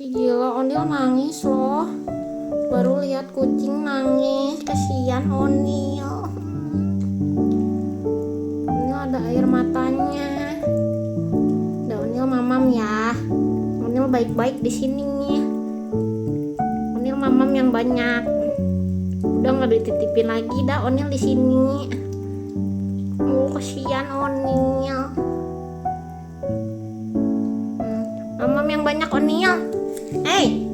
Gila, Onil nangis loh. Baru lihat kucing nangis, kasihan Onil. Onil ada air matanya. Udah Onil mamam ya. Onil baik-baik di sini. Onil mamam yang banyak. Udah nggak dititipin lagi dah Onil di sini. Oh kasihan Onil. Mamam yang banyak Onil. Hey.